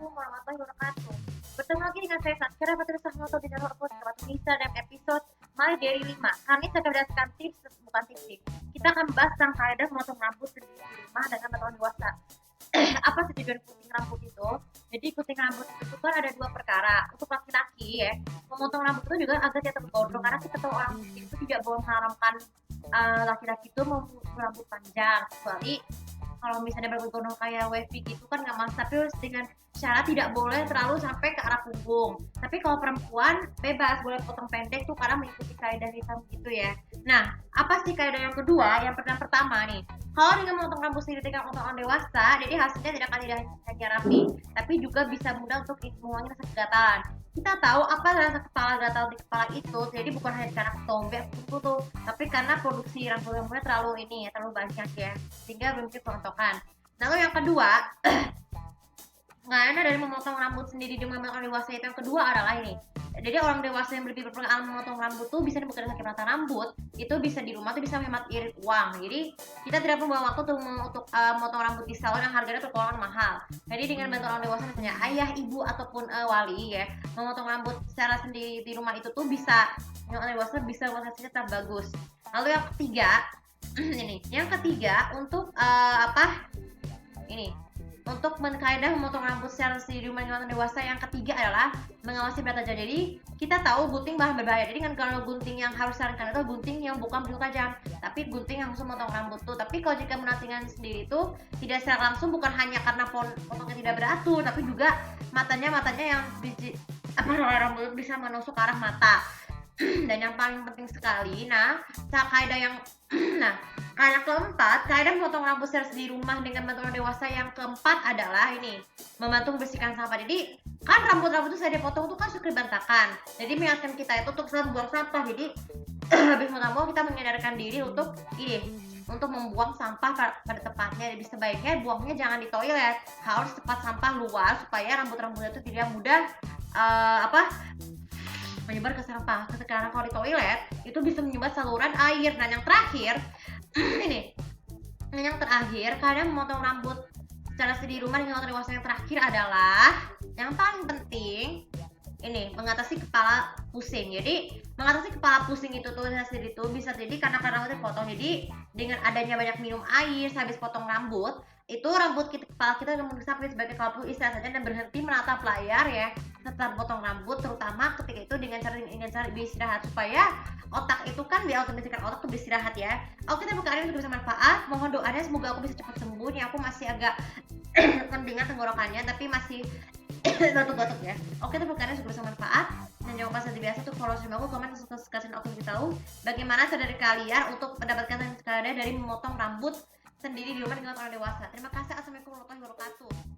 Assalamualaikum warahmatullahi wabarakatuh. Bertemu lagi dengan saya Saskara Putri Sahmoto di channel Upload Sahabat Indonesia dalam episode My Daily 5. Kali ini saya akan berdasarkan tips, bukan tips. Kita akan membahas tentang kaidah memotong rambut sendiri di rumah dengan metode dewasa. Apa sih tujuan gunting rambut itu? Jadi gunting rambut itu kan ada dua perkara. Untuk laki-laki ya, memotong rambut itu juga agar tidak tergondrong karena kita tahu orang muslim itu tidak boleh mengharamkan laki-laki itu memotong rambut panjang, kecuali kalau misalnya bergondong kayak wavy gitu kan nggak masalah, tapi dengan syarat tidak boleh terlalu sampai ke arah punggung. Tapi kalau perempuan bebas boleh potong pendek tuh karena mengikuti kaidah hitam gitu ya. Nah, apa sih kaidah yang kedua? Yang pertama nih, kalau dengan memotong rambut sendiri dengan orang dewasa, jadi hasilnya tidak akan hanya rapi, tapi juga bisa mudah untuk mengurangi rasa kegatalan. Kita tahu apa rasa kepala gatal di kepala itu, jadi bukan hanya karena ketombe kuku tuh, tapi karena produksi rambutnya terlalu terlalu banyak ya, sehingga belum perontokan. Lalu yang kedua, nggak enak dari memotong rambut sendiri dengan orang dewasa itu yang kedua adalah ini. Jadi orang dewasa yang lebih berpengalaman memotong rambut tuh bisa bekerja sakit mata rambut, itu bisa di rumah tuh bisa menghemat irit uang. Jadi kita tidak perlu bawa waktu untuk memotong rambut di salon yang harganya tergolong mahal. Jadi dengan bantu orang dewasa misalnya ayah, ibu ataupun wali ya, memotong rambut secara sendiri di rumah itu tuh bisa orang dewasa bisa hasilnya tetap bagus. Lalu yang ketiga yang ketiga untuk untuk mengkaidah memotong rambut secara sendiri di rumah dengan orang dewasa yang ketiga adalah mengawasi berat tajam. Jadi kita tahu gunting bahan berbahaya. Jadi kan kalau gunting yang harus disarankan itu gunting yang bukan berujung tajam, tapi gunting yang khusus memotong rambut tuh. Tapi kalau jika menantikan sendiri itu tidak secara langsung, bukan hanya karena potongnya tidak beratur, tapi juga matanya yang rambut bisa menusuk ke arah mata. Dan yang paling penting sekali, kaidah yang kaidah keempat, kaidah memotong rambut secara di rumah dengan bantuan dewasa yang keempat adalah ini, membantu membersihkan sampah. Jadi kan rambut-rambut itu saya dipotong tuh kan suka berantakan. Jadi mengingatkan kita itu untuk selalu buang sampah. Jadi habis memotong kita menyadarkan diri untuk membuang sampah pada tempatnya. Jadi sebaiknya buangnya jangan di toilet, harus tempat sampah luas supaya rambut-rambutnya itu tidak mudah menyebar ke sampah. Karena kalau di toilet itu bisa menyumbat saluran air. Dan yang terakhir kadang memotong rambut secara di rumah dengan orang dewasa yang terakhir adalah yang paling penting mengatasi kepala pusing. Jadi mengatasi kepala pusing itu tuh sendiri tuh bisa jadi karena rambutnya potong. Jadi dengan adanya banyak minum air habis potong rambut, itu kepala kita akan sakit. Sebagai kalau perlu istirahat saja dan berhenti menatap layar ya setelah potong rambut, terutama ketika itu dengan cara beristirahat supaya otak itu kan otak tuh beristirahat ya. Oke, kita buka ini bisa manfaat. Mohon doanya semoga aku bisa cepat sembuh. Nih aku masih agak kendingan tenggorokannya tapi masih batuk-batuk ya. Oke, itu bukannya super bermanfaat. Dan jangan lupa seperti biasa untuk follow channel aku, komen, subscribe channel aku untuk tahu bagaimana cara dari kalian untuk mendapatkan kaidah dari memotong rambut sendiri di rumah dengan orang dewasa. Terima kasih. Assalamualaikum warahmatullahi wabarakatuh.